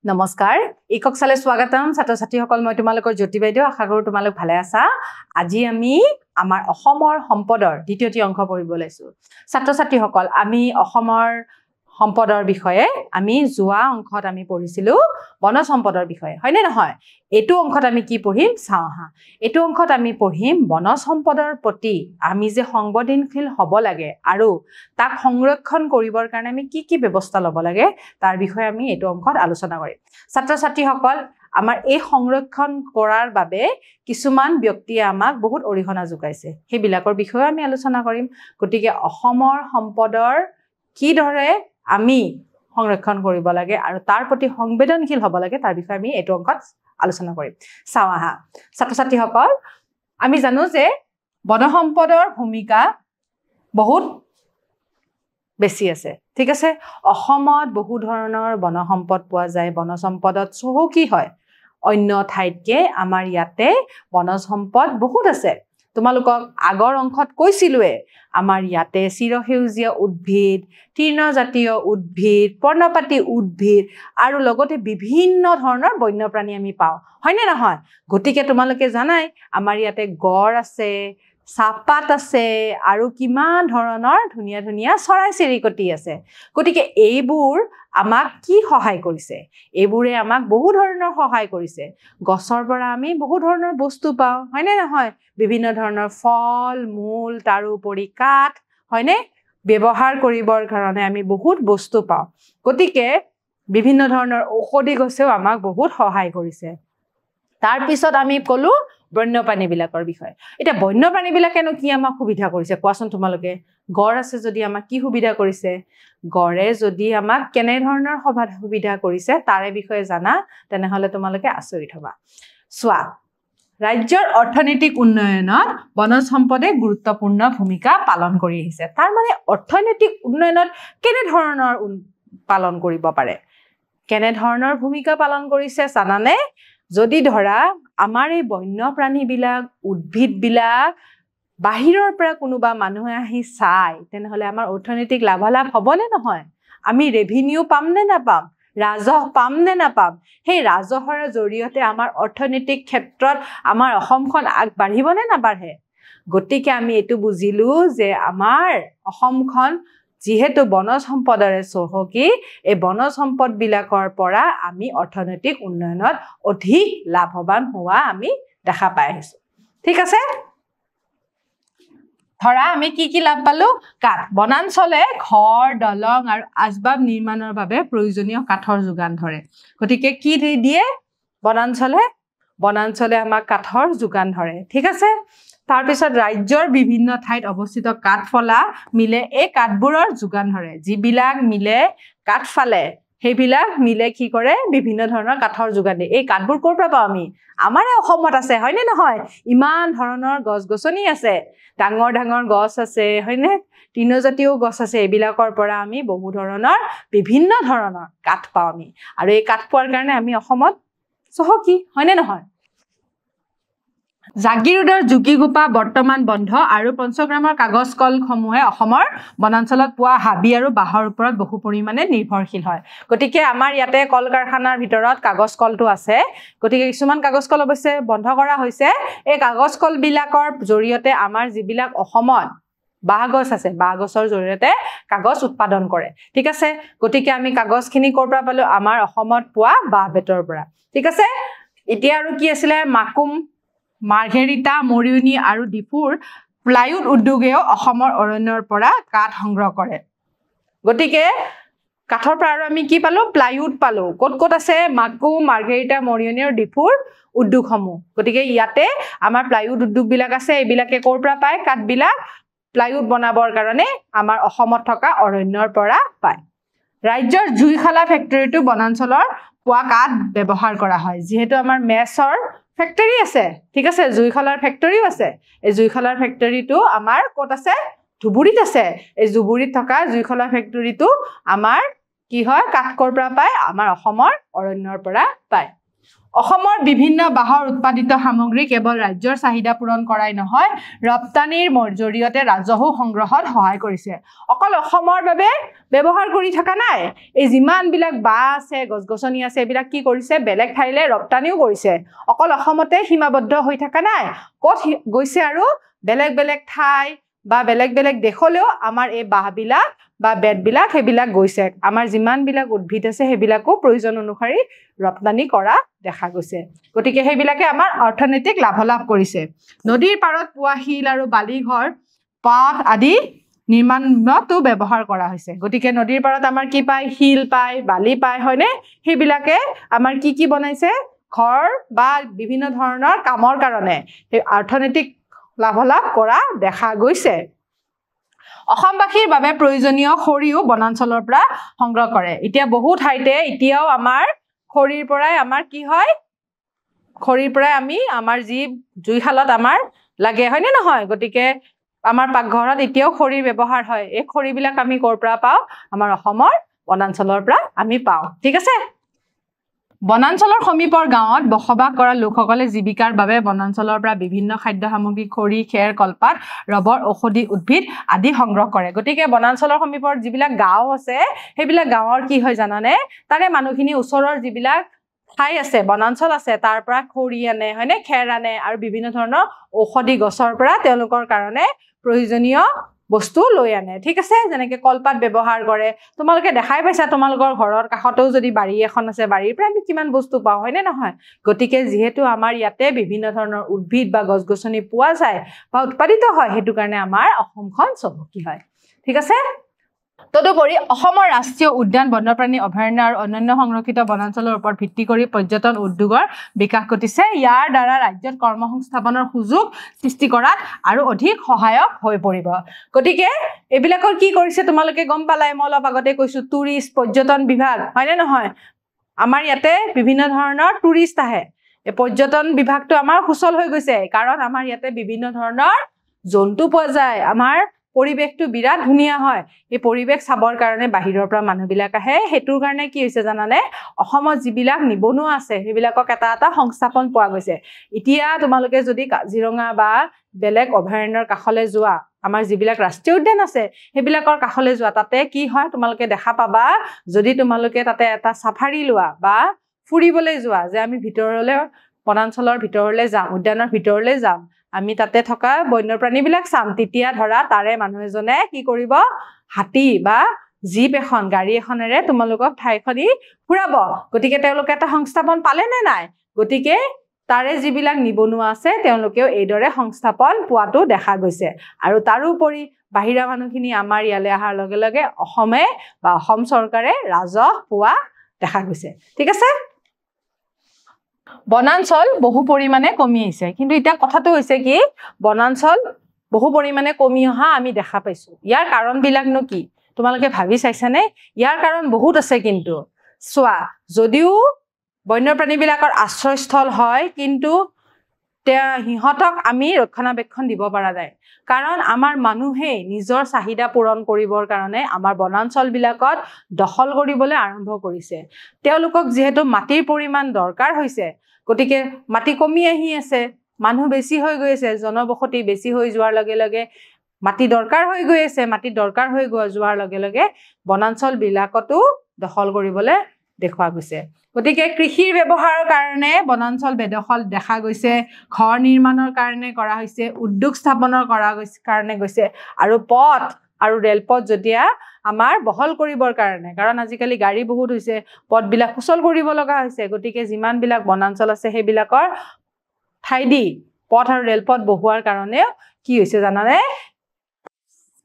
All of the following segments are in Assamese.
নমস্কাৰ ইকক চালে স্বাগতম ছাত্ৰ ছাত্ৰীসকল মই তোমালোকৰ জ্যোতি বাইদেউ আশা কৰো তোমালোক ভালে আছা আজি আমি আমাৰ অসমৰ সম্পদৰ দ্বিতীয়টি অংশ পঢ়িব লৈছো ছাত্ৰ ছাত্ৰীসকল আমি অসমৰ সম্পদৰ বিষয়ে আমি যোৱা অংশত আমি পঢ়িছিলো বনজ সম্পদৰ বিষয়ে হয়নে নহয় এটো অংশত আমি কি পঢ়িম চাওহা এটো অংশত আমি পঢ়িম বনজ সম্পদৰ প্ৰতি আমি যে সংবেদনশীল হ'ব লাগে আৰু তাক সংৰক্ষণ কৰিবৰ কাৰণে আমি কি ব্যৱস্থা ল'ব লাগে তাৰ বিষয়ে আমি এটো অংশত আলোচনা কৰিম ছাত্ৰ ছাত্ৰীসকল আমাৰ এই সংৰক্ষণ কৰাৰ বাবে কিছুমান ব্যক্তিয়ে আমাক বহুত অৰিহণা যোগাইছে হেবিলাকৰ বিষয়ে আমি আলোচনা কৰিম গতিকে অসমৰ সম্পদৰ কি ধৰে আমি সংৰক্ষণ কৰিব লাগে আৰু তাৰ প্ৰতি সংবেদনশীল হ'ব লাগে তাৰ বিষয়ে আমি এটো অংশত আলোচনা কৰিম চাওহা ছাত্ৰ ছাত্ৰীসকল আমি জানো যে বন সম্পদৰ ভূমিকা বহুত বেছি আছে ঠিক আছে অসমত বহু ধৰণৰ বন সম্পদ পোৱা যায় বন সম্পদত চহকী হয় অন্য ঠাইতকে আমাৰ ইয়াতে বনজ সম্পদ বহুত আছে তোমালোকক আগৰ অংশত কৈছিলুৱে আমাৰ ইয়াতে চিৰসেউজীয়া উদ্ভিদ তৃণজাতীয় উদ্ভিদ পৰ্ণপাতী উদ্ভিদ আৰু লগতে বিভিন্ন ধৰণৰ বন্যপ্ৰাণী আমি পাওঁ হয়নে নহয় গতিকে তোমালোকে জানাই আমাৰ ইয়াতে গড় আছে সাপাত আছে আৰু কিমান ধৰণৰ ধুনিয়া ধুনিয়া চৰাই চিৰিকটি আছে গতিকে এইবোৰ আমাক কি সহায় কৰিছে এইবোৰে আমাক বহু ধৰণৰ সহায় কৰিছে গছৰ পৰা আমি বহু ধৰণৰ বস্তু পাওঁ হয়নে নহয় বিভিন্ন ধৰণৰ ফল মূল তাৰ উপৰি কাঠ হয়নে ব্যৱহাৰ কৰিবৰ কাৰণে আমি বহুত বস্তু পাওঁ গতিকে বিভিন্ন ধৰণৰ ঔষধি গছেও আমাক বহুত সহায় কৰিছে তাৰ পিছত আমি কলো বন্যপ্ৰাণী বিলাকৰ বিষয় এটা বন্যপ্ৰাণী বিলাকেনো কি আমাক সুবিধা কৰিছে কোৱাচোন তোমালোকে গড় আছে যদি আমাক কি সুবিধা কৰিছে গড়ে যদি আমাক কেনে ধৰণৰ সুবিধা কৰিছে তাৰে বিষয়ে জানা তেনেহলে তোমালোকে আচৰিত হবা সোৱা ৰাজ্যৰ অৰ্থনৈতিক উন্নয়নত বনজ সম্পদে গুৰুত্বপূৰ্ণ ভূমিকা পালন কৰি আহিছে তাৰ মানে অৰ্থনৈতিক উন্নয়নত কেনে ধৰণৰ পালন কৰিব পাৰে কেনে ধৰণৰ ভূমিকা পালন কৰিছে জানানে যদি ধৰা আমাৰ এই বন্যপ্ৰাণী বিলাক উদ্ভিদ বিলাক বাহিৰৰ পৰা কোনোবা মানুহে আহি চাই তেনেহলে আমাৰ অৰ্থনৈতিক লাভালাভ হ'বনে নহয় আমি ৰেভিনিউ পাম নে নাপাম ৰাজহ পাম নে নাপাম সেই ৰাজহৰ জৰিয়তে আমাৰ অৰ্থনৈতিক ক্ষেত্ৰত আমাৰ অসমখন আগবাঢ়িব নে নাবাঢ়ে গতিকে আমি এটো বুজিলো যে আমাৰ অসমখন যিহেতু বনজ সম্পদৰে চহকী এই বনজ সম্পদ বিলাকৰ পৰা আমি অৰ্থনৈতিক উন্নয়নত অধিক লাভৱান হোৱা আমি দেখা পাই আহিছো ঠিক আছে ধৰা আমি কি লাভ পালো কাঠ বনাঞ্চলে ঘৰ দলং আৰু আজবাব নিৰ্মাণৰ বাবে প্ৰয়োজনীয় কাঠৰ যোগান ধৰে গতিকে কি দিয়ে বনাঞ্চলে আমাক কাঠৰ যোগান ধৰে ঠিক আছে তাৰ পিছত ৰাজ্যৰ বিভিন্ন ঠাইত অৱস্থিত কাঠফলা মিলে এই কাঠবোৰৰ যোগান ধৰে যিবিলাক মিলে কাঠফালে সেইবিলাক মিলে কি কৰে বিভিন্ন ধৰণৰ কাঠৰ যোগান দিয়ে এই কাঠবোৰ ক'ৰ পৰা পাওঁ আমি আমাৰে অসমত আছে হয়নে নহয় ইমান ধৰণৰ গছ-গছনি আছে ডাঙৰ ডাঙৰ গছ আছে হয়নে তৃণজাতীয় গছ আছে এইবিলাকৰ পৰা আমি বহু ধৰণৰ বিভিন্ন ধৰণৰ কাঠ পাওঁ আমি আৰু এই কাঠ পোৱাৰ কাৰণে আমি অসমত চহকী হয়নে নহয় জাগিৰোডৰ জুকিগোপা বৰ্তমান বন্ধ আৰু পঞ্চগ্ৰামৰ কাগজ কলসমূহে অসমৰ বনাঞ্চলত পোৱা হাবি আৰু বাঁহৰ ওপৰত বহু পৰিমাণে নিৰ্ভৰশীল হয় গতিকে আমাৰ ইয়াতে কল কাৰখানাৰ ভিতৰত কাগজ কলটো আছে গতিকে কিছুমান কাগজ কল অৱশ্যে বন্ধ কৰা হৈছে এই কাগজ কল বিলাকৰ জৰিয়তে আমাৰ যিবিলাক অসমত বাঁহ গছ আছে বাঁহ গছৰ জৰিয়তে কাগজ উৎপাদন কৰে ঠিক আছে গতিকে আমি কাগজখিনি ক'ৰ পৰা পালো আমাৰ অসমত পোৱা বাঁহ বেতৰ পৰা ঠিক আছে এতিয়া আৰু কি আছিল মাকুম মাৰ্ঘেৰিটা মৰিয়নি আৰু ডিফুৰ প্লাইউড উদ্যোগেও অসমৰ অৰণ্যৰ পৰা কাঠ সংগ্ৰহ কৰে গতিকে কাঠৰ পৰা আৰু আমি কি পালো প্লাইউড পালো ক'ত আছে মাকুম মাৰ্ঘেৰিটা মৰিয়নি আৰু ডিফুৰ উদ্যোগসমূহ গতিকে ইয়াতে আমাৰ প্লাইউড উদ্যোগ বিলাক আছে এইবিলাকে ক'ৰ পৰা পায় কাঠবিলাক প্লাইউড বনাবৰ কাৰণে আমাৰ অসমত থকা অৰণ্যৰ পৰা পায় ৰাজ্যৰ জুইশালা ফেক্টৰীটো বনাঞ্চলৰ পোৱা কাঠ ব্যৱহাৰ কৰা হয় যিহেতু আমাৰ মেছৰ ফেক্টৰী আছে ঠিক আছে জুইশালাৰ ফেক্টৰীও আছে এই জুইশালাৰ ফেক্টৰীটো আমাৰ ক'ত আছে ধুবুৰীত আছে এই ধুবুৰীত থকা জুইশালা ফেক্টৰীটো আমাৰ কি হয় কাঠ ক'ৰ পৰা পায় আমাৰ অসমৰ অৰণ্যৰ পৰা পায় অসমৰ বিভিন্ন বাহৰ উৎপাদিত সামগ্ৰী কেৱল ৰাজ্যৰ চাহিদা পূৰণ কৰাই নহয় ৰপ্তানিৰ জৰিয়তে ৰাজহু সংগ্ৰহত সহায় কৰিছে অকল অসমৰ বাবে ব্যৱহাৰ কৰি থকা নাই এই যিমানবিলাক বাহ আছে গছগছনি আছে এইবিলাক কি কৰিছে বেলেগ ঠাইলৈ ৰপ্তানিও কৰিছে অকল অসমতে সীমাবদ্ধ হৈ থকা নাই ক'ত গৈছে আৰু বেলেগ বেলেগ ঠাই বা বেলেগ বেলেগ দেশলৈও আমাৰ এই বাহবিলাক বা বেতবিলাক সেইবিলাক গৈছে আমাৰ যিমানবিলাক উদ্ভিদ আছে সেইবিলাকো প্ৰয়োজন অনুসৰি ৰপ্তানি কৰা দেখা গৈছে গতিকে সেইবিলাকে আমাৰ অৰ্থনৈতিক লাভালাভ কৰিছে নদীৰ পাৰত পোৱা শিল আৰু বালিঘৰ পাত আদি নিৰ্মাণতো ব্যৱহাৰ কৰা হৈছে গতিকে নদীৰ পাৰত আমাৰ কি পায় শিল পায় বালি পায় হয়নে সেইবিলাকে আমাৰ কি বনাইছে ঘৰ বা বিভিন্ন ধৰণৰ কামৰ কাৰণে এই অৰ্থনৈতিক লাভালাভ কৰা দেখা গৈছে অসমবাসীৰ বাবে প্ৰয়োজনীয় খৰিও বনাঞ্চলৰ পৰা সংগ্ৰহ কৰে এতিয়া বহু ঠাইতে এতিয়াও আমাৰ খৰিৰ পৰাই আমাৰ কি হয় খৰিৰ পৰাই আমি আমাৰ যি জুইশালত আমাৰ লাগে হয়নে নহয় গতিকে আমাৰ পাকঘৰত এতিয়াও খৰিৰ ব্যৱহাৰ হয় এই খৰিবিলাক আমি ক'ৰ পৰা পাওঁ আমাৰ অসমৰ বনাঞ্চলৰ পৰা আমি পাওঁ ঠিক আছে বনাঞ্চলৰ সমীপৰ গাঁৱত বসবাস কৰা লোকসকলে জীৱিকাৰ বাবে বনাঞ্চলৰ পৰা বিভিন্ন খাদ্য সামগ্ৰী খৰি খেৰ কলপাত ৰবৰ ঔষধি উদ্ভিদ আদি সংগ্ৰহ কৰে গতিকে বনাঞ্চলৰ সমীপৰ যিবিলাক গাঁও আছে সেইবিলাক গাঁৱৰ কি হয় জানানে তাৰে মানুহখিনি ওচৰৰ যিবিলাক ঠাই আছে বনাঞ্চল আছে তাৰ পৰা খৰি আনে হয়নে খেৰ আনে আৰু বিভিন্ন ধৰণৰ ঔষধি গছৰ পৰা তেওঁলোকৰ কাৰণে প্ৰয়োজনীয় বস্তু লৈ আনে ঠিক আছে যেনেকৈ কলপাত ব্যৱহাৰ কৰে তোমালোকে দেখাই পাইছা তোমালোকৰ ঘৰৰ কাষতেও যদি বাৰী এখন আছে বাৰীৰ পৰা আমি কিমান বস্তু পাওঁ হয়নে নহয় গতিকে যিহেতু আমাৰ ইয়াতে বিভিন্ন ধৰণৰ উদ্ভিদ বা গছ-গছনি পোৱা যায় বা উৎপাদিত হয় সেইটো কাৰণে আমাৰ অসমখন চহকী হয় ঠিক আছে তদুপৰি অসমৰ ৰাষ্ট্ৰীয় উদ্যান বন্যপ্ৰাণী অভয়াৰণ্য আৰু অন্যান্য সংৰক্ষিত বনাঞ্চলৰ ওপৰত ভিত্তি কৰি পৰ্যটন উদ্যোগৰ বিকাশ ঘটিছে ইয়াৰ দ্বাৰা ৰাজ্যত কৰ্মসংস্থাপনৰ সুযোগ সৃষ্টি কৰাত আৰু অধিক সহায়ক হৈ পৰিব গতিকে এইবিলাকৰ কি কৰিছে তোমালোকে গম পালাই মই অলপ আগতে কৈছো টুৰিষ্ট পৰ্যটন বিভাগ হয়নে নহয় আমাৰ ইয়াতে বিভিন্ন ধৰণৰ টুৰিষ্ট আহে এই পৰ্যটন বিভাগটো আমাৰ সুচল হৈ গৈছে কাৰণ আমাৰ ইয়াতে বিভিন্ন ধৰণৰ জন্তু পোৱা যায় আমাৰ পৰিবেশটো বিৰাট ধুনিয়া হয় এই পৰিবেশ চাবৰ কাৰণে বাহিৰৰ পৰা মানুহবিলাক আহে হেতুৰ কাৰণে কি হৈছে জানানে অসমত যিবিলাক নিবনুৱা আছে সেইবিলাকক এটা সংস্থাপন পোৱা গৈছে এতিয়া তোমালোকে যদি কাজিৰঙা বা বেলেগ অভয়াৰণ্যৰ কাষলৈ যোৱা আমাৰ যিবিলাক ৰাষ্ট্ৰীয় উদ্যান আছে সেইবিলাকৰ কাষলৈ যোৱা তাতে কি হয় তোমালোকে দেখা পাবা যদি তোমালোকে তাতে এটা সাফাৰী লোৱা বা ফুৰিবলৈ যোৱা যে আমি ভিতৰলৈ বনাঞ্চলৰ ভিতৰলৈ যাম উদ্যানৰ ভিতৰলৈ যাম আমি তাতে থকা বন্যপ্ৰাণীবিলাক চাম তেতিয়া ধৰা তাৰে মানুহ এজনে কি কৰিব হাতী বা জীপ এখন গাড়ী এখনেৰে তোমালোকক ঠাইখনি ফুৰাব গতিকে তেওঁলোকে এটা সংস্থাপন পালে নে নাই গতিকে তাৰে যিবিলাক নিবনুৱা আছে তেওঁলোকেও এইদৰে সংস্থাপন পোৱাটো দেখা গৈছে আৰু তাৰোপৰি বাহিৰা মানুহখিনি আমাৰ ইয়ালৈ অহাৰ লগে লগে অসমে বা অসম চৰকাৰে ৰাজহ পোৱা দেখা গৈছে ঠিক আছে বনাঞ্চল বহু পৰিমাণে কমি আহিছে কিন্তু এতিয়া কথাটো হৈছে কি বনাঞ্চল বহু পৰিমাণে কমি অহা আমি দেখা পাইছো ইয়াৰ কাৰণবিলাকনো কি তোমালোকে ভাবি চাইছানে ইয়াৰ কাৰণ বহুত আছে কিন্তু চোৱা যদিও বন্যপ্ৰাণীবিলাকৰ আশ্ৰয়স্থল হয় কিন্তু সিহঁতক আমি ৰক্ষণাবেক্ষণ দিব পৰা যায় কাৰণ আমাৰ মানুহে নিজৰ চাহিদা পূৰণ কৰিবৰ কাৰণে আমাৰ বনাঞ্চলবিলাকত দখল কৰিবলৈ আৰম্ভ কৰিছে তেওঁলোকক যিহেতু মাটিৰ পৰিমাণ দৰকাৰ হৈছে গতিকে মাটি কমি আহি আছে মানুহ বেছি হৈ গৈ আছে জনবসতি বেছি হৈ যোৱাৰ লগে লগে মাটি দৰকাৰ হৈ গৈ আছে মাটি দৰকাৰ হৈ যোৱাৰ লগে লগে বনাঞ্চলবিলাকতো দখল কৰিবলৈ দেখুৱা গৈছে গতিকে কৃষিৰ ব্যৱহাৰৰ কাৰণে বনাঞ্চল বেদখল দেখা গৈছে ঘৰ নিৰ্মাণৰ কাৰণে কৰা হৈছে উদ্যোগ স্থাপনৰ কাৰণে গৈছে আৰু পথ আৰু ৰেলপথ যেতিয়া আমাৰ বহল কৰিবৰ কাৰণে কাৰণ আজিকালি গাড়ী বহুত হৈছে পথবিলাক সুচল কৰিব লগা হৈছে গতিকে যিমানবিলাক বনাঞ্চল আছে সেইবিলাকৰ ঠাই দি পথ আৰু ৰেলপথ বহুৱাৰ কাৰণে কি হৈছে জানানে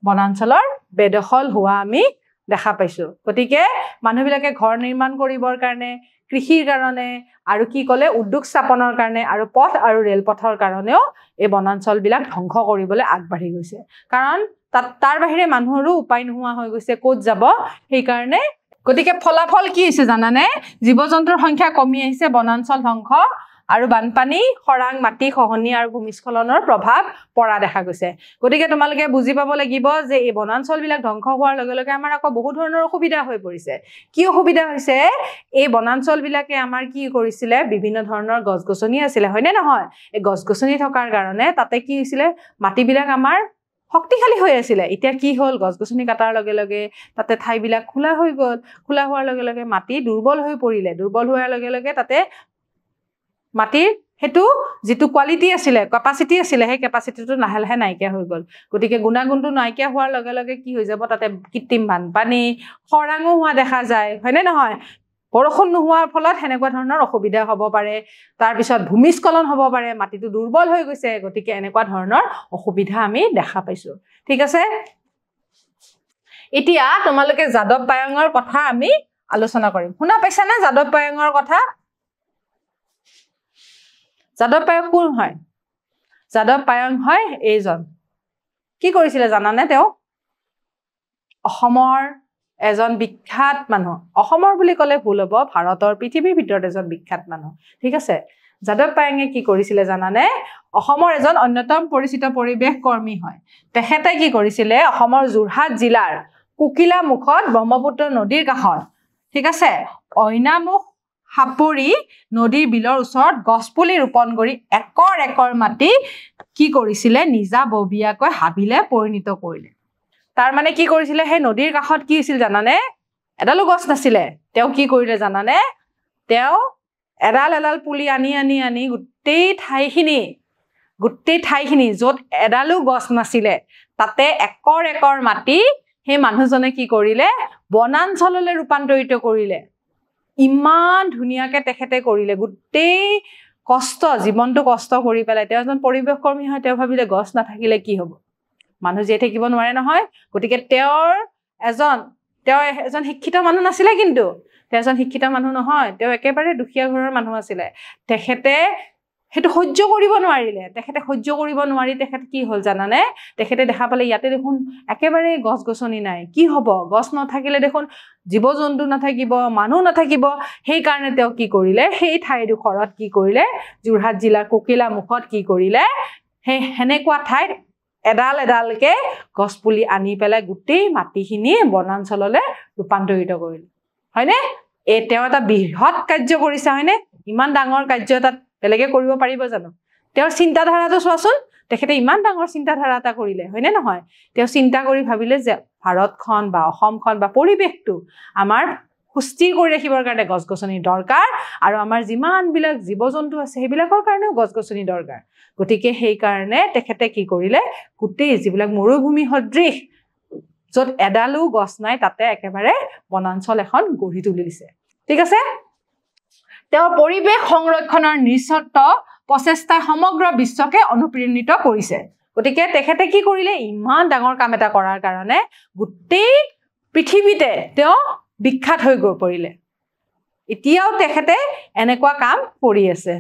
বনাঞ্চলৰ বেদখল হোৱা আমি দেখা পাইছো গতিকে মানুহবিলাকে ঘৰ নিৰ্মাণ কৰিবৰ কাৰণে কৃষিৰ কাৰণে আৰু কি ক'লে উদ্যোগ স্থাপনৰ কাৰণে আৰু পথ আৰু ৰেলপথৰ কাৰণেও এই বনাঞ্চলবিলাক ধ্বংস কৰিবলৈ আগবাঢ়ি গৈছে কাৰণ তাৰ বাহিৰে মানুহৰো উপায় নোহোৱা হৈ গৈছে ক'ত যাব সেইকাৰণে গতিকে ফলাফল কি হৈছে জানানে জীৱ জন্তুৰ সংখ্যা কমি আহিছে বনাঞ্চল ধ্বংস আৰু বানপানী খৰাং মাটি খহনি আৰু ভূমিস্খলনৰ প্ৰভাৱ পৰা দেখা গৈছে গতিকে তোমালোকে বুজি পাব লাগিব যে এই বনাঞ্চল বিলাক ধ্বংস হোৱাৰ লগে লগে আমাৰ আকৌ বহুত ধৰণৰ অসুবিধা হৈ পৰিছে কি অসুবিধা হৈছে এই বনাঞ্চল বিলাকে আমাৰ কি কৰিছিলে বিভিন্ন ধৰণৰ গছ-গছনি আছিল হয়নে নহয় এই গছ-গছনি থকাৰ কাৰণে তাতে কি হৈছিল মাটি বিলাক আমাৰ শক্তিশালী হৈ আছিল এতিয়া কি হল গছ-গছনি কাটাৰ লগে লগে তাতে ঠাই বিলাক খোলা হৈ গল খোলা হোৱাৰ লগে লগে মাটি দুৰ্বল হৈ পৰিলে দুৰ্বল হোৱাৰ লগে লগে তাতে মাটিৰ হেতু যেটো কোৱালিটি আছিল কেপাসিটি আছিল হে কেপাসিটিটো লাহে লাহে নাইকিয়া হৈ গল গতিকে গুণাগুণটো নাইকিয়া হোৱাৰ লগে লগে কি হৈ যাব তাতে কৃত্ৰিম বানপানী খৰাঙো হোৱা দেখা যায় হয়নে নহয় বৰষুণ নোহোৱাৰ ফলত হেনেকুৱা ধৰণৰ অসুবিধা হ'ব পাৰে তাৰ পিছত ভূমিস্খলন হ'ব পাৰে মাটিটো দুৰ্বল হৈ গৈছে গতিকে এনেকুৱা ধৰণৰ অসুবিধা আমি দেখা পাইছো ঠিক আছে এতিয়া তোমালোকে যাদৱ পায়েঙৰ কথা আমি আলোচনা কৰিম শুনা পাইছা না যাদৱ পায়েঙৰ কথা যাদৱ পায়েং কোন হয় যাদৱ পায়েং হয় এইজন কি কৰিছিলে জানানে তেওঁ অসমৰ এজন বিখ্যাত মানুহ অসমৰ বুলি ক'লে ভুল হ'ব ভাৰতৰ পৃথিৱীৰ ভিতৰত এজন বিখ্যাত মানুহ ঠিক আছে যাদৱ পায়েঙে কি কৰিছিলে জানানে অসমৰ এজন অন্যতম পৰিচিত পৰিৱেশ কৰ্মী হয় তেখেতে কি কৰিছিলে অসমৰ যোৰহাট জিলাৰ কুকিলামুখত ব্ৰহ্মপুত্ৰ নদীৰ কাষত ঠিক আছে ঐনামুখ হাপুৰি নদীৰ বিলৰ ওচৰত গছপুলি ৰোপণ কৰি একৰ একৰ মাটি কি কৰিছিলে নিজাববীয়াকৈ হাবিলে পৰিণত কৰিলে তাৰ মানে কি কৰিছিলে হে নদীৰ কাষত কি আছিল জানানে এডালো গছ নাছিলে তেওঁ কি কৰিলে জানানে তেওঁ এডাল পুলি আনি গোটেই ঠাইখিনি যত এডালো গছ নাছিলে তাতে একৰ একৰ মাটি হে মানুহজনে কি কৰিলে বনাঞ্চললৈ ৰূপান্তৰিত কৰিলে ইমান ধুনিয়াকে তেখেতে কৰিলে গোটেই কষ্ট জীৱনটো কষ্ট কৰি পেলাই তেওঁ এজন পৰিৱেশ কৰ্মী হয় তেওঁ ভাবিলে গছ নাথাকিলে কি হ'ব মানুহ যে থাকিব নোৱাৰে নহয় গতিকে তেওঁৰ এজন শিক্ষিত মানুহ নাছিলে কিন্তু তেওঁ এজন শিক্ষিত মানুহ নহয় তেওঁ একেবাৰে দুখীয়া ঘৰৰ মানুহ আছিলে তেখেতে হেতু সহ্য কৰিব নোৱাৰিলে তেখেতে সহ্য কৰিব নোৱাৰি তেখেতে কি হল জানানে তেখেতে দেখা পালে ইয়াতে দেখোন একেবাৰে গছ-গছনি নাই কি হ'ব গছ নথাকিলে দেখোন জীৱ-জন্তু নাথাকিব মানুহ নাথাকিব সেই কাৰণে তেওঁ কি কৰিলে সেই ঠাইডোখৰত কি কৰিলে যোৰহাট জিলাৰ কুকিলামুখত কি কৰিলে সেই হেনেকুৱা ঠাইত এডালকে গছপুলি আনি পেলাই গোটেই মাটিখিনি বনাঞ্চললৈ ৰূপান্তৰিত কৰিলে হয়নে এই তেওঁ এটা বৃহৎ কাৰ্য কৰিছে হয়নে ইমান ডাঙৰ কাৰ্য এটা বেলেগে কৰিব পাৰিব জানো তেওঁৰ চিন্তাধাৰাটো চোৱাচোন তেখেতে ইমান ডাঙৰ চিন্তাধাৰা এটা কৰিলে হয়নে নহয় তেওঁ চিন্তা কৰি ভাবিলে যে ভাৰতখন বা অসমখন বা পৰিৱেশটো আমাৰ সুস্থিৰ কৰি ৰাখিবৰ কাৰণে গছ-গছনি দৰকাৰ আৰু আমাৰ যিমান বিলাক জীৱ-জন্তু আছে সেইবিলাকৰ কাৰণেও গছ-গছনি দৰকাৰ গতিকে সেই কাৰণে তেখেতে কি কৰিলে গোটেই যিবিলাক মৰুভূমি সদৃশ যত এডালো গছ নাই তাতে একেবাৰে বনাঞ্চল এখন গঢ়ি তুলি দিছে ঠিক আছে তেওঁ পৰিৱেশ সংৰক্ষণৰ নিস্বাৰ্থ প্ৰচেষ্টা সমগ্ৰ বিশ্বকে অনুপ্ৰেৰণিত কৰিছে গতিকে তেখেতে কি কৰিলে ইমান ডাঙৰ কাম এটা কৰাৰ কাৰণে গোটেই পৃথিৱীতে তেওঁ বিখ্যাত হৈ গৈ পৰিলে এতিয়াও তেখেতে এনেকুৱা কাম কৰি আছে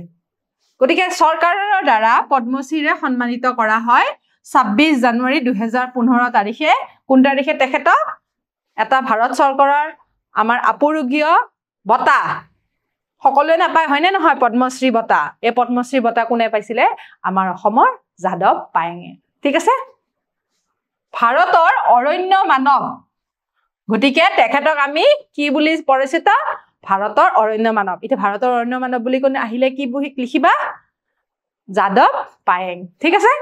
গতিকে চৰকাৰৰ দ্বাৰা পদ্মশ্ৰীৰে সন্মানিত কৰা হয় 26 জানুৱাৰী 2015 তাৰিখে কোন তাৰিখে তেখেতক এটা ভাৰত চৰকাৰৰ আমাৰ আপুৰুগীয় বঁটা সকলোৱে নাপায় হয়নে নহয় পদ্মশ্ৰী বঁটা এই পদ্মশ্ৰী বঁটা কোনে পাইছিলে আমাৰ অসমৰ যাদৱ পায়েঙে ঠিক আছে ভাৰতৰ অৰণ্য মানৱ গতিকে তেখেতক আমি কি বুলি পৰিচিত ভাৰতৰ অৰণ্য মানৱ এটা ভাৰতৰ অৰণ্য মানৱ বুলি কোনে আহিলে কি লিখিবা যাদৱ পায়েং ঠিক আছে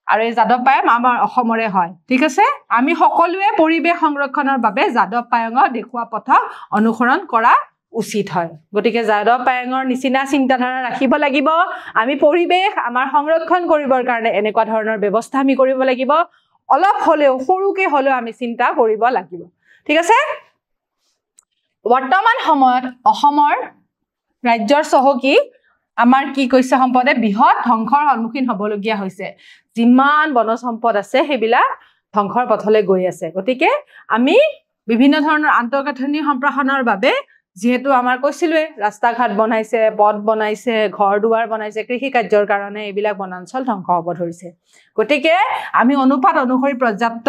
আৰু এই যাদৱ পায়েং আমাৰ অসমৰে হয় ঠিক আছে আমি সকলোৱে পৰিৱেশ সংৰক্ষণৰ বাবে যাদৱ পায়েঙৰ দেখুৱা পথক অনুসৰণ কৰা উচিত হয় গতিকে যাদৱ পায়েঙৰ নিচিনা চিন্তাধাৰা ৰাখিব লাগিব আমি পৰিৱেশ আমাৰ সংৰক্ষণ কৰিবৰ কাৰণে এনেকুৱা ধৰণৰ ব্যৱস্থা আমি কৰিব লাগিব অলপ হলেও সৰুকে হলেও আমি চিন্তা কৰিব লাগিব ঠিক আছে বৰ্তমান সময়ত অসমৰ ৰাজ্যৰ চহকী আমাৰ কি কৈছে সম্পদে বৃহৎ ধ্বংসৰ সন্মুখীন হ'বলগীয়া হৈছে যিমান বনজ সম্পদ আছে সেইবিলাক ধ্বংসৰ পথলৈ গৈ আছে গতিকে আমি বিভিন্ন ধৰণৰ আন্তঃগাঁথনি সম্প্ৰসাৰণৰ বাবে যেহেতু আমাৰ কৈছিলৱে ৰাস্তা ঘাট বনাইছে পথ বনাইছে ঘৰ দুৱাৰ বনাইছে কৃষি কাৰ্যৰ কাৰণে এইবিলাক বনাঞ্চল ধ্বংস হ'ব ধৰিছে গতিকে আমি অনুপাত অনুসৰি পৰ্যাপ্ত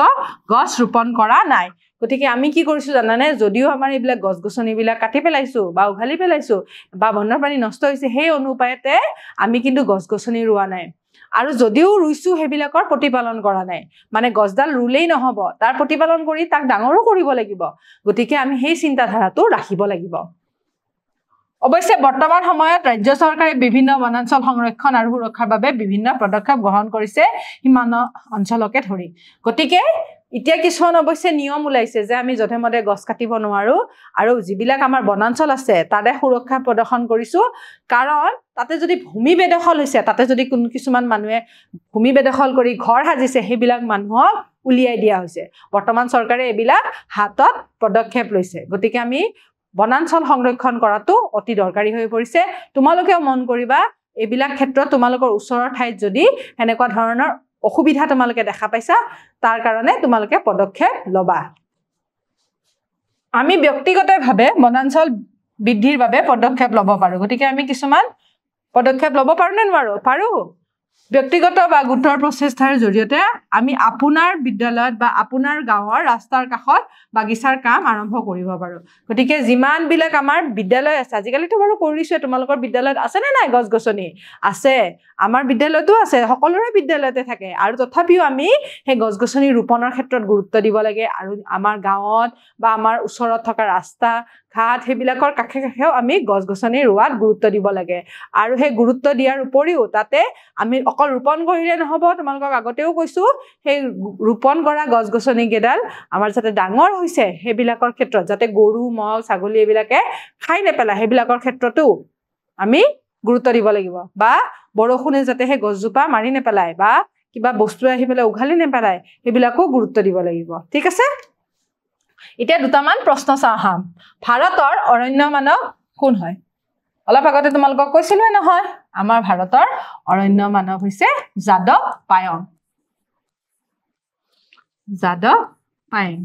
গছ ৰোপণ কৰা নাই গতিকে আমি কি কৰিছো জানানে যদিও আমাৰ এইবিলাক গছ গছনিবিলাক কাটি পেলাইছো বা উঘালি পেলাইছো বা বন্যপ্ৰাণী নষ্ট হৈছে সেই অনুপাতে আমি কিন্তু গছ গছনি ৰোৱা নাই আৰু যদিও ৰুইছো হেবিলাকৰ প্ৰতিপালন কৰা নাই মানে গছডাল ৰুলেই নহব তাৰ প্ৰতিপালন কৰি তাক ডাঙৰো কৰিব লাগিব গতিকে আমি সেই চিন্তাধাৰাটো ৰাখিব লাগিব অৱশ্যে বৰ্তমান সময়ত ৰাজ্য চৰকাৰে বিভিন্ন বনাঞ্চল সংৰক্ষণ আৰু সুৰক্ষাৰ বাবে বিভিন্ন পদক্ষেপ গ্ৰহণ কৰিছে সীমান্ত অঞ্চলকে ধৰি গতিকে এতিয়া কিছুমান অৱশ্যে নিয়ম ওলাইছে যে আমি যথেমতে গছ কাটিব নোৱাৰো আৰু যিবিলাক আমাৰ বনাঞ্চল আছে তাৰে সুৰক্ষা প্ৰদৰ্শন কৰিছো কাৰণ তাতে যদি ভূমি বেদখল হৈছে তাতে যদি কিছুমান মানুহে ভূমি বেদখল কৰি ঘৰ সাজিছে সেইবিলাক মানুহক উলিয়াই দিয়া হৈছে বৰ্তমান চৰকাৰে এইবিলাক হাতত পদক্ষেপ লৈছে গতিকে আমি বনাঞ্চল সংৰক্ষণ কৰাটো অতি দৰকাৰী হৈ পৰিছে তোমালোকেও মন কৰিবা এইবিলাক ক্ষেত্ৰত তোমালোকৰ ওচৰৰ ঠাইত যদি এনেকুৱা ধৰণৰ অসুবিধা তোমালোকে দেখা পাইছা তাৰ কাৰণে তোমালোকে পদক্ষেপ লবা আমি ব্যক্তিগতভাৱে বনাঞ্চল বৃদ্ধিৰ বাবে পদক্ষেপ লব পাৰো গতিকে আমি কিছুমান পদক্ষেপ লব পাৰো নে নোৱাৰো পাৰো ব্যক্তিগত বা গোটৰ প্ৰচেষ্টাৰ জৰিয়তে আমি আপোনাৰ বিদ্যালয়ত বা আপোনাৰ গাঁৱৰ ৰাস্তাৰ কাষত বাগিচাৰ কাম আৰম্ভ কৰিব পাৰো গতিকে যিমান বিলাক আমাৰ বিদ্যালয় আছে আজিকালিতো বাৰু কৰিছো তোমালোকৰ বিদ্যালয়ত আছে নে নাই গছ গছনি আছে আমাৰ বিদ্যালয়তো আছে সকলোৰে বিদ্যালয়তে থাকে আৰু তথাপিও আমি সেই গছ গছনি ৰোপণৰ ক্ষেত্ৰত গুৰুত্ব দিব লাগে আৰু আমাৰ গাঁৱত বা আমাৰ ওচৰত থকা ৰাস্তা ঘাট হেবিলাকৰ কাষে কাষেও আমি গছ গছনি ৰোৱাত গুৰুত্ব দিব লাগে আৰু সেই গুৰুত্ব দিয়াৰ উপৰিও তাতে আমি অকল ৰোপণ কৰিলে নহব তোমালোকক আগতেও কৈছো সেই ৰোপণ কৰা গছ গছনি কেডাল আমাৰ যাতে ডাঙৰ হৈছে হেবিলাকৰ ক্ষেত্ৰত যাতে গৰু ম'হ ছাগলী এবিলাকে খাই নেপেলা হেবিলাকৰ ক্ষেত্ৰতো আমি গুৰুত্ব দিব লাগিব বা বৰষুণে যাতে সেই গছজোপা মাৰি নেপেলায় বা কিবা বস্তু আহি পেলাই উঘালি নেপেলায় হেবিলাকো গুৰুত্ব দিব লাগিব ঠিক আছে এতিয়া দুটামান প্ৰশ্ন চাম ভাৰতৰ অৰণ্য মানৱ কোন হয় অলপ আগতে তোমালোকক কৈছিলো নহয় আমাৰ ভাৰতৰ অৰণ্য মানৱ হৈছে যাদৱ পায়েং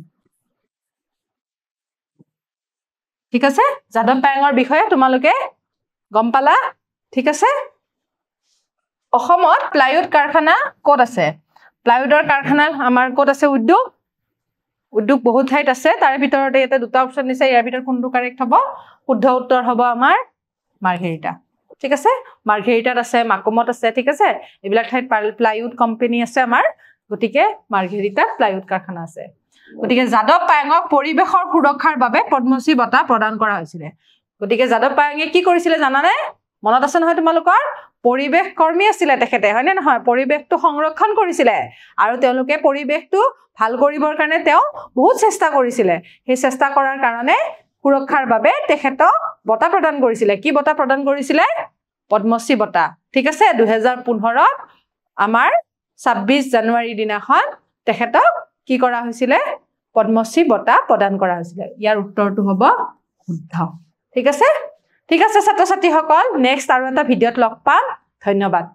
ঠিক আছে যাদৱ পায়েঙৰ বিষয়ে তোমালোকে গম পালা ঠিক আছে অসমত প্লাইউড কাৰখানা ক'ত আছে প্লাইউডৰ কাৰখানা আমাৰ ক'ত আছে উদ্যোগ বহুত ঠাইত আছে তাৰ ভিতৰতে এটা দুটা অপচন দিছে ইয়াৰ ভিতৰত কোনটো কাৰেক্ট হ'ব শুদ্ধ উত্তৰ হ'ব আমাৰ মাৰ্ঘেৰিটা ঠিক আছে মাৰ্ঘেৰিটাত আছে মাকুমত আছে ঠিক আছে এইবিলাক ঠাইত প্লাইউড কোম্পানী আছে আমাৰ গতিকে মাৰ্ঘেৰিটাত প্লাইউড কাৰখানা আছে গতিকে যাদৱ পায়েঙক পৰিৱেশৰ সুৰক্ষাৰ বাবে পদ্মশ্ৰী বঁটা প্ৰদান কৰা হৈছিল গতিকে যাদৱ পায়েঙে কি কৰিছিলে জানানে মনত আছে নহয় তোমালোকৰ পৰিৱেশ কৰ্মী আছিলে তেখেতে হয়নে নহয় পৰিৱেশটো সংৰক্ষণ কৰিছিলে আৰু তেওঁলোকে পৰিৱেশটো ভাল কৰিবৰ কাৰণে তেওঁ বহুত চেষ্টা কৰিছিলে সেই চেষ্টা কৰাৰ কাৰণে সুৰক্ষাৰ বাবে তেখেতক বঁটা প্ৰদান কৰিছিলে কি বঁটা প্ৰদান কৰিছিলে পদ্মশ্ৰী বঁটা ঠিক আছে 2015 আমাৰ 26 জানুৱাৰী দিনাখন তেখেতক কি কৰা হৈছিলে পদ্মশ্ৰী বঁটা প্ৰদান কৰা হৈছিলে ইয়াৰ উত্তৰটো হ'ব শুদ্ধ ঠিক আছে ছাত্ৰ ছাত্ৰীসকল নেক্সট আৰু এটা ভিডিঅ'ত লগ পাম ধন্যবাদ